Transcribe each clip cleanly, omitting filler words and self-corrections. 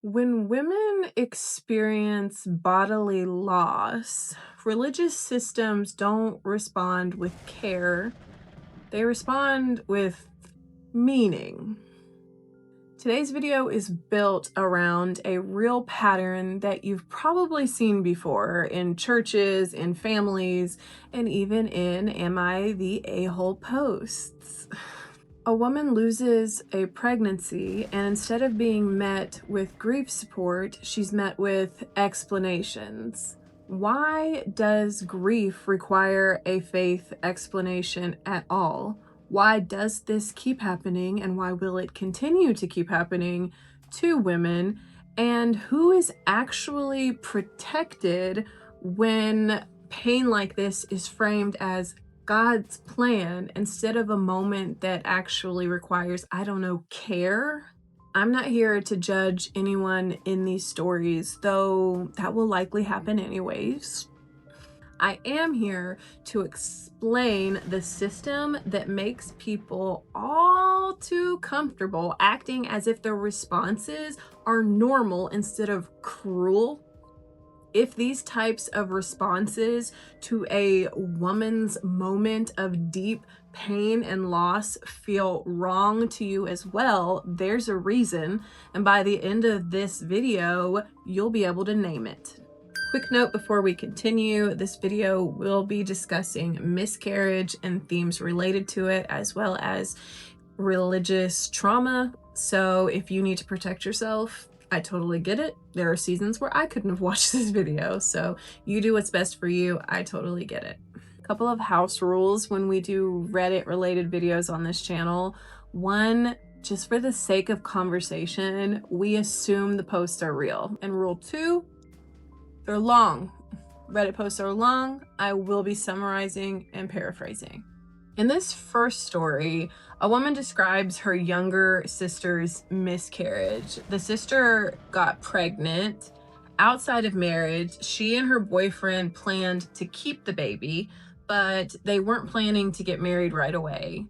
When women experience bodily loss, religious systems don't respond with care, they respond with meaning. Today's video is built around a real pattern that you've probably seen before in churches, in families, and even in Am I the A-hole posts. A woman loses a pregnancy, and instead of being met with grief support, she's met with explanations. Why does grief require a faith explanation at all? Why does this keep happening, and why will it continue to keep happening to women? And who is actually protected when pain like this is framed as God's plan instead of a moment that actually requires, I don't know, care? I'm not here to judge anyone in these stories, though that will likely happen anyways. I am here to explain the system that makes people all too comfortable acting as if their responses are normal instead of cruel. If these types of responses to a woman's moment of deep pain and loss feel wrong to you as well, there's a reason, and by the end of this video, you'll be able to name it. Quick note before we continue, this video will be discussing miscarriage and themes related to it, as well as religious trauma. So if you need to protect yourself, I totally get it. There are seasons where I couldn't have watched this video, so you do what's best for you. I totally get it. A couple of house rules when we do Reddit related videos on this channel. One, just for the sake of conversation, we assume the posts are real. And rule two, they're long. Reddit posts are long. I will be summarizing and paraphrasing. In this first story, a woman describes her younger sister's miscarriage. The sister got pregnant outside of marriage. She and her boyfriend planned to keep the baby, but they weren't planning to get married right away.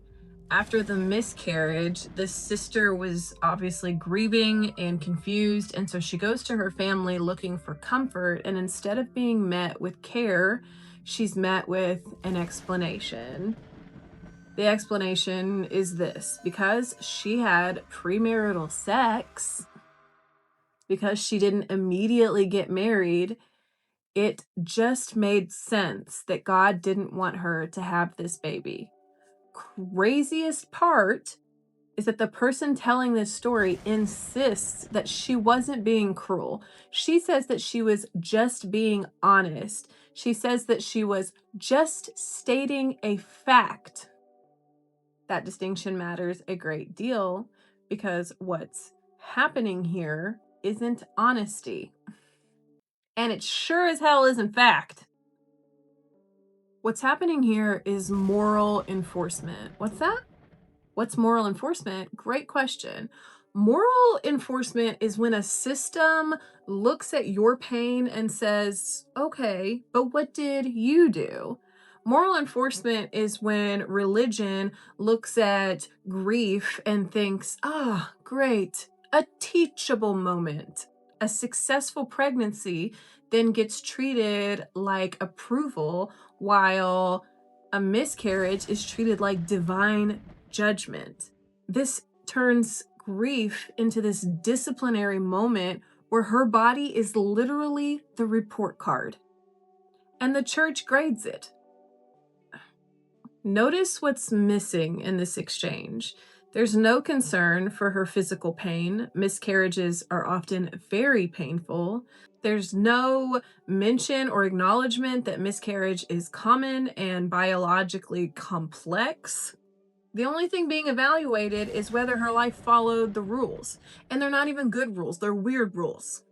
After the miscarriage, the sister was obviously grieving and confused, and so she goes to her family looking for comfort, and instead of being met with care, she's met with an explanation. The explanation is this: because she had premarital sex, because she didn't immediately get married, it just made sense that God didn't want her to have this baby. Craziest part is that the person telling this story insists that she wasn't being cruel. She says that she was just being honest. She says that she was just stating a fact. That distinction matters a great deal because what's happening here isn't honesty. And it sure as hell isn't fact. What's happening here is moral enforcement. What's that? What's moral enforcement? Great question. Moral enforcement is when a system looks at your pain and says, okay, but what did you do? Moral enforcement is when religion looks at grief and thinks, great, a teachable moment. A successful pregnancy then gets treated like approval, while a miscarriage is treated like divine judgment. This turns grief into this disciplinary moment where her body is literally the report card, and the church grades it. Notice what's missing in this exchange. There's no concern for her physical pain. Miscarriages are often very painful. There's no mention or acknowledgement that miscarriage is common and biologically complex. The only thing being evaluated is whether her life followed the rules. And they're not even good rules, they're weird rules.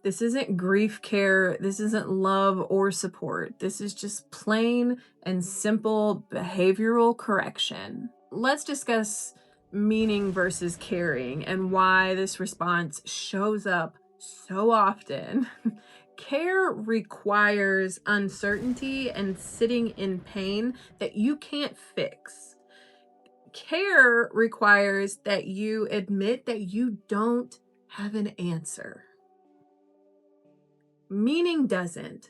This isn't grief care, this isn't love or support. This is just plain and simple behavioral correction. Let's discuss meaning versus caring and why this response shows up so often. Care requires uncertainty and sitting in pain that you can't fix. Care requires that you admit that you don't have an answer. Meaning doesn't.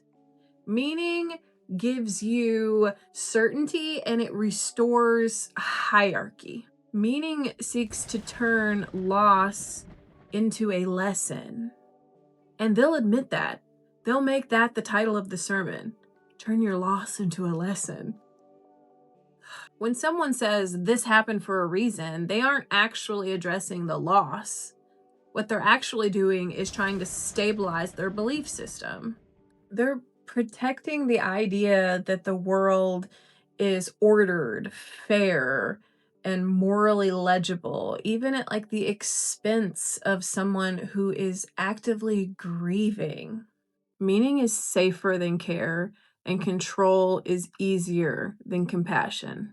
Meaning gives you certainty and it restores hierarchy. Meaning seeks to turn loss into a lesson. And they'll admit that. They'll make that the title of the sermon. Turn your loss into a lesson. When someone says this happened for a reason, they aren't actually addressing the loss. What they're actually doing is trying to stabilize their belief system. They're protecting the idea that the world is ordered, fair, and morally legible, even at like the expense of someone who is actively grieving. Meaning is safer than care, and control is easier than compassion.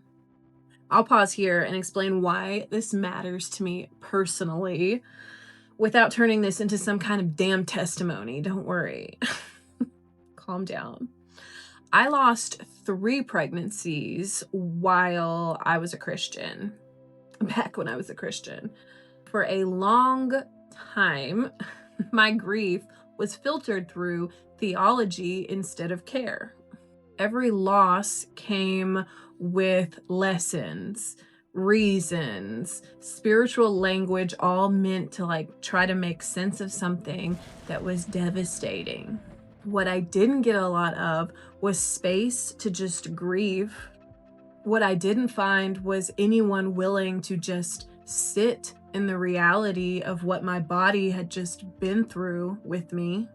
I'll pause here and explain why this matters to me personally without turning this into some kind of damn testimony. Don't worry. Calm down. I lost 3 pregnancies while I was a Christian, back when I was a Christian. For a long time, my grief was filtered through theology instead of care. Every loss came with lessons, reasons, spiritual language, all meant to like try to make sense of something that was devastating. What I didn't get a lot of was space to just grieve. What I didn't find was anyone willing to just sit in the reality of what my body had just been through with me.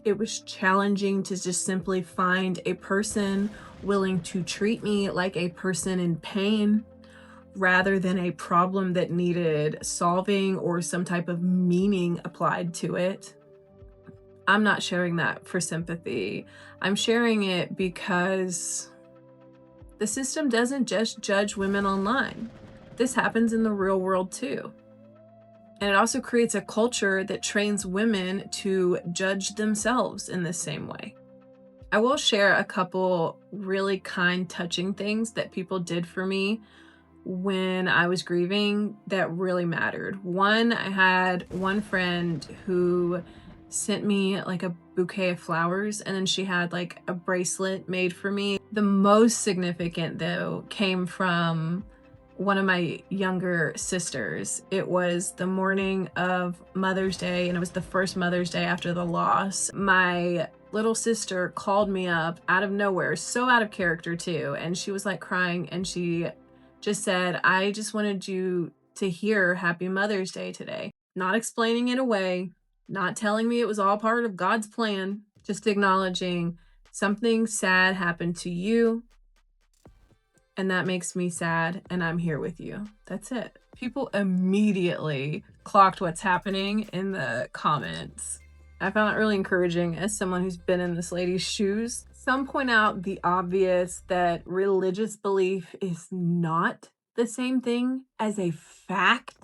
It was challenging to just simply find a person willing to treat me like a person in pain rather than a problem that needed solving or some type of meaning applied to it. I'm not sharing that for sympathy. I'm sharing it because the system doesn't just judge women online. This happens in the real world too. And it also creates a culture that trains women to judge themselves in the same way. I will share a couple really kind, touching things that people did for me when I was grieving that really mattered. One, I had one friend who sent me like a bouquet of flowers, and then she had like a bracelet made for me. The most significant though came from one of my younger sisters. It was the morning of Mother's Day, and it was the first Mother's Day after the loss. My little sister called me up out of nowhere, so out of character too, and she was like crying, and she just said, I just wanted you to hear Happy Mother's Day today. Not explaining it away, not telling me it was all part of God's plan, just acknowledging something sad happened to you, and that makes me sad, and I'm here with you. That's it. People immediately clocked what's happening in the comments. I found it really encouraging as someone who's been in this lady's shoes. Some point out the obvious that religious belief is not the same thing as a fact.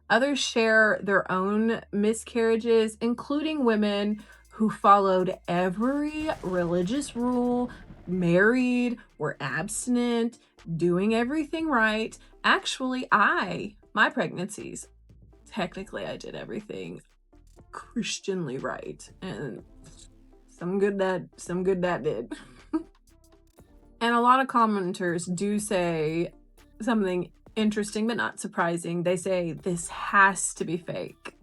Others share their own miscarriages, including women who followed every religious rule, married, were abstinent, doing everything right. Actually, my pregnancies, technically I did everything Christianly right, and some good that did. And a lot of commenters do say something interesting but not surprising. They say this has to be fake.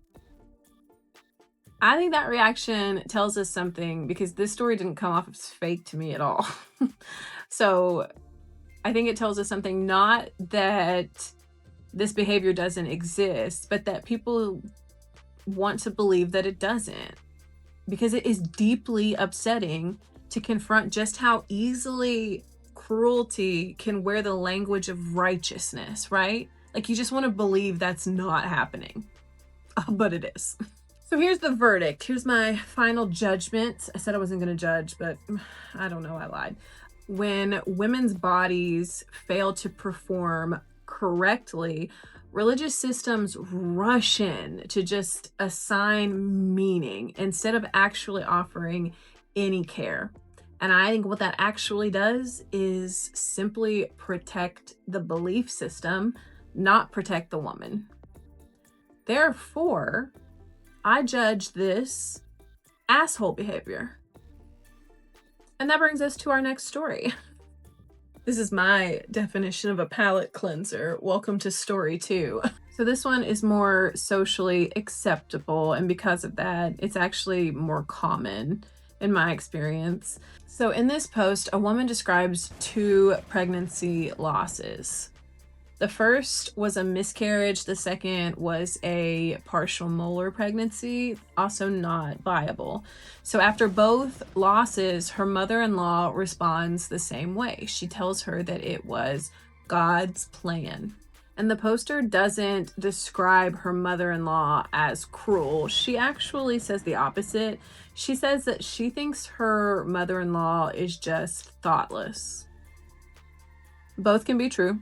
I think that reaction tells us something, because this story didn't come off as fake to me at all. So I think it tells us something, not that this behavior doesn't exist, but that people want to believe that it doesn't, because it is deeply upsetting to confront just how easily cruelty can wear the language of righteousness, right? Like you just want to believe that's not happening, but it is. So here's the verdict. Here's my final judgment. I said I wasn't going to judge, but I don't know, I lied. When women's bodies fail to perform correctly, religious systems rush in to just assign meaning instead of actually offering any care. And I think what that actually does is simply protect the belief system, not protect the woman. Therefore, I judge this asshole behavior. And that brings us to our next story. This is my definition of a palate cleanser. Welcome to story 2. So this one is more socially acceptable, and because of that, it's actually more common in my experience. So in this post, a woman describes 2 pregnancy losses. The first was a miscarriage. The second was a partial molar pregnancy, also not viable. So after both losses, her mother-in-law responds the same way. She tells her that it was God's plan. And the poster doesn't describe her mother-in-law as cruel. She actually says the opposite. She says that she thinks her mother-in-law is just thoughtless. Both can be true.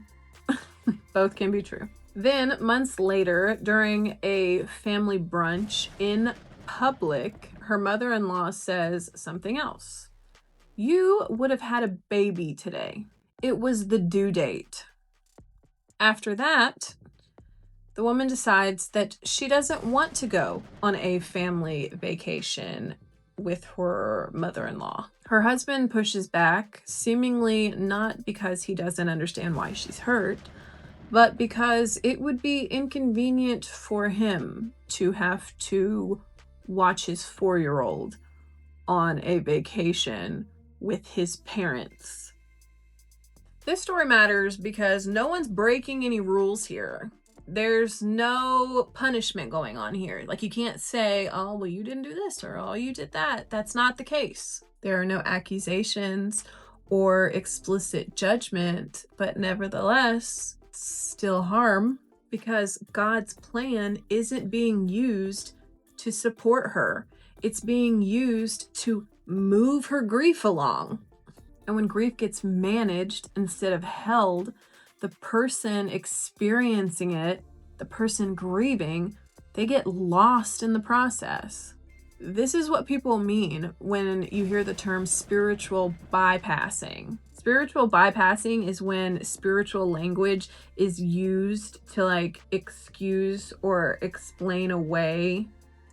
Both can be true. Then, months later, during a family brunch in public, her mother-in-law says something else. You would have had a baby today. It was the due date. After that, the woman decides that she doesn't want to go on a family vacation with her mother-in-law. Her husband pushes back, seemingly not because he doesn't understand why she's hurt, but because it would be inconvenient for him to have to watch his 4-year-old on a vacation with his parents. This story matters because no one's breaking any rules here. There's no punishment going on here. Like, you can't say, oh, well, you didn't do this, or oh, you did that. That's not the case. There are no accusations or explicit judgment, but nevertheless, still harm, because God's plan isn't being used to support her. It's being used to move her grief along. And when grief gets managed instead of held, the person experiencing it, the person grieving, they get lost in the process. This is what people mean when you hear the term spiritual bypassing. Spiritual bypassing is when spiritual language is used to excuse or explain away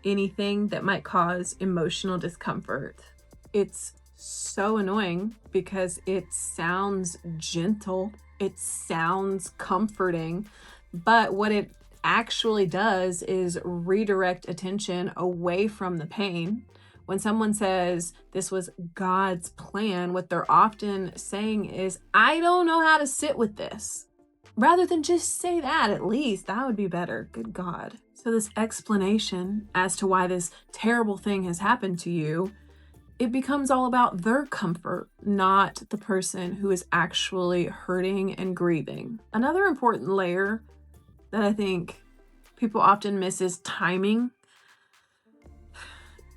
anything that might cause emotional discomfort. It's so annoying because it sounds gentle, it sounds comforting, but what it actually does is redirect attention away from the pain. When someone says this was God's plan, what they're often saying is, I don't know how to sit with this. Rather than just say that, at least that would be better. Good God. So this explanation as to why this terrible thing has happened to you, it becomes all about their comfort, not the person who is actually hurting and grieving. Another important layer that I think people often miss is timing.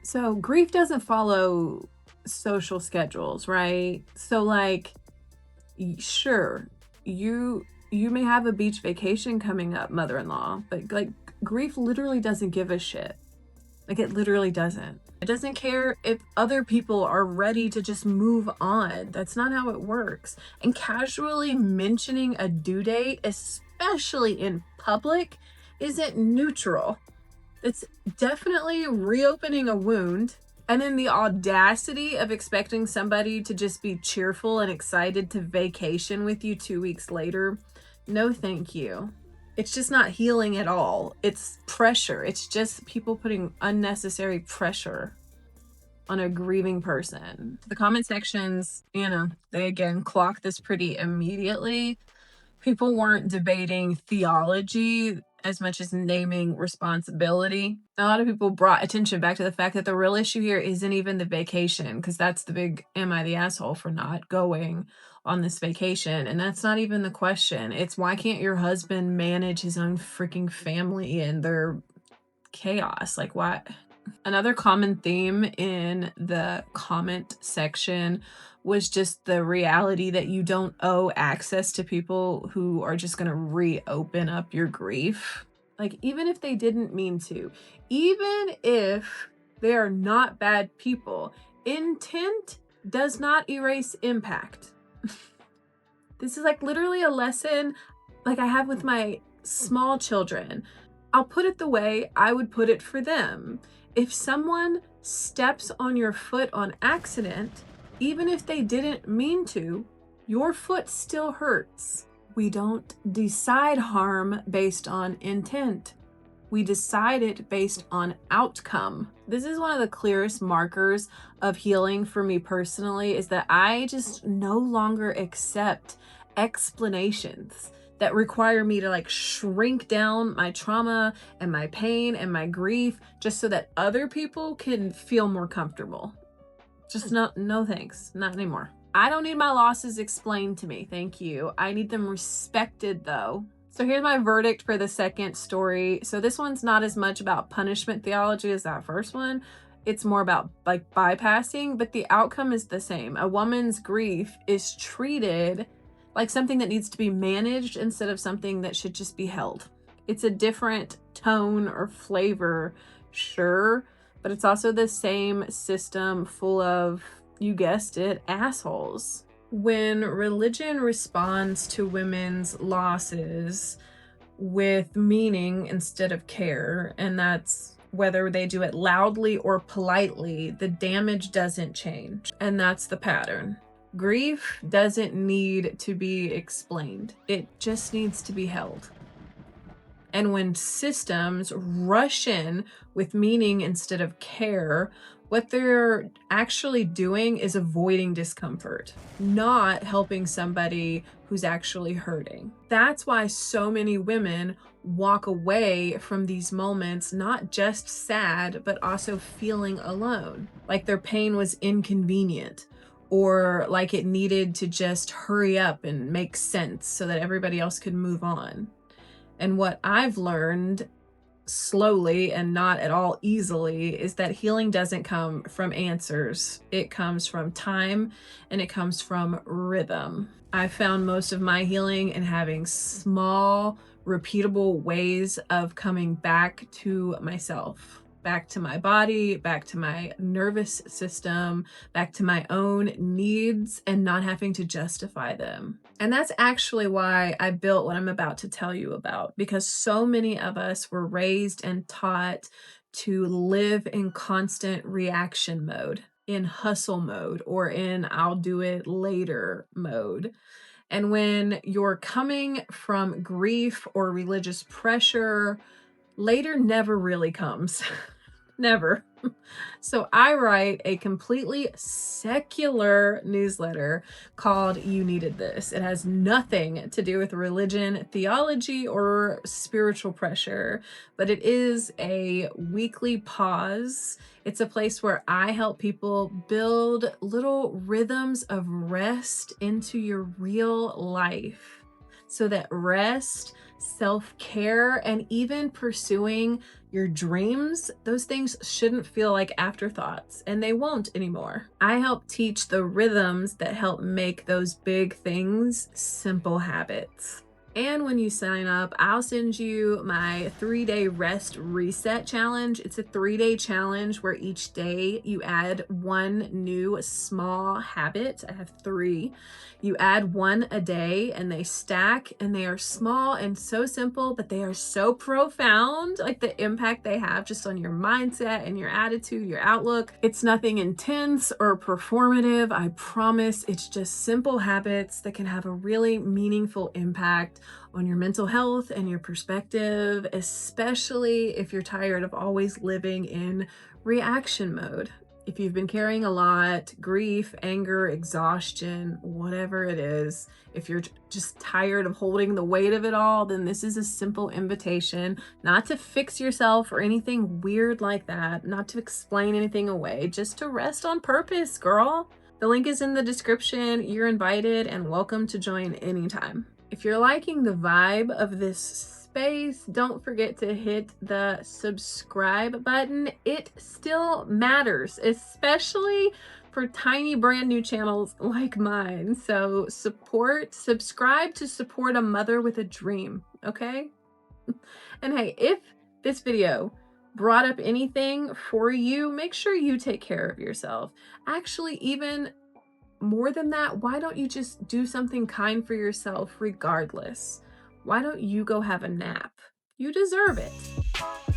So grief doesn't follow social schedules, right? So sure, you may have a beach vacation coming up, mother-in-law, but grief literally doesn't give a shit. It literally doesn't. It doesn't care if other people are ready to just move on. That's not how it works. And casually mentioning a due date, especially in public, isn't neutral. It's definitely reopening a wound. And then the audacity of expecting somebody to just be cheerful and excited to vacation with you 2 weeks later, no thank you. It's just not healing at all. It's pressure. It's just people putting unnecessary pressure on a grieving person. The comment sections, they again clock this pretty immediately. People weren't debating theology as much as naming responsibility. A lot of people brought attention back to the fact that the real issue here isn't even the vacation, because that's the big, am I the asshole for not going on this vacation? And that's not even the question. It's, why can't your husband manage his own freaking family and their chaos? Why? Another common theme in the comment section was just the reality that you don't owe access to people who are just going to reopen up your grief. Even if they didn't mean to, even if they are not bad people, intent does not erase impact. This is literally a lesson I have with my small children. I'll put it the way I would put it for them. If someone steps on your foot on accident, even if they didn't mean to, your foot still hurts. We don't decide harm based on intent. We decide it based on outcome. This is one of the clearest markers of healing for me personally, is that I just no longer accept explanations that require me to like shrink down my trauma and my pain and my grief just so that other people can feel more comfortable. Just no thanks, not anymore. I don't need my losses explained to me, thank you. I need them respected though. So here's my verdict for the second story. So this one's not as much about punishment theology as that first one. It's more about like bypassing, but the outcome is the same. A woman's grief is treated like something that needs to be managed instead of something that should just be held. It's a different tone or flavor, sure, but it's also the same system full of, you guessed it, assholes. When religion responds to women's losses with meaning instead of care, and that's whether they do it loudly or politely, the damage doesn't change. And that's the pattern. Grief doesn't need to be explained. It just needs to be held. And when systems rush in with meaning instead of care, what they're actually doing is avoiding discomfort, not helping somebody who's actually hurting. That's why so many women walk away from these moments, not just sad, but also feeling alone, like their pain was inconvenient, or like it needed to just hurry up and make sense so that everybody else could move on. And what I've learned slowly and not at all easily is that healing doesn't come from answers. It comes from time and it comes from rhythm. I found most of my healing in having small, repeatable ways of coming back to myself, back to my body, back to my nervous system, back to my own needs, and not having to justify them. And that's actually why I built what I'm about to tell you about, because so many of us were raised and taught to live in constant reaction mode, in hustle mode, or in I'll do it later mode. And when you're coming from grief or religious pressure, later never really comes. Never. So I write a completely secular newsletter called You Needed This. It has nothing to do with religion, theology, or spiritual pressure, but it is a weekly pause. It's a place where I help people build little rhythms of rest into your real life, so that rest, self-care, and even pursuing your dreams, those things shouldn't feel like afterthoughts, and they won't anymore. I help teach the rhythms that help make those big things simple habits. And when you sign up, I'll send you my 3-day rest reset challenge. It's a 3-day challenge where each day you add one new small habit. I have 3. You add one a day and they stack, and they are small and so simple, but they are so profound, like the impact they have just on your mindset and your attitude, your outlook. It's nothing intense or performative. I promise. It's just simple habits that can have a really meaningful impact on your mental health and your perspective, especially if you're tired of always living in reaction mode. If you've been carrying a lot, grief, anger, exhaustion, whatever it is, if you're just tired of holding the weight of it all, then this is a simple invitation not to fix yourself or anything weird like that, not to explain anything away, just to rest on purpose, girl. The link is in the description. You're invited and welcome to join anytime. If you're liking the vibe of this space, don't forget to hit the subscribe button. It still matters, especially for tiny brand new channels like mine. So subscribe to support a mother with a dream, okay? And hey, if this video brought up anything for you, make sure you take care of yourself. Actually, even more than that, why don't you just do something kind for yourself regardless? Why don't you go have a nap? You deserve it.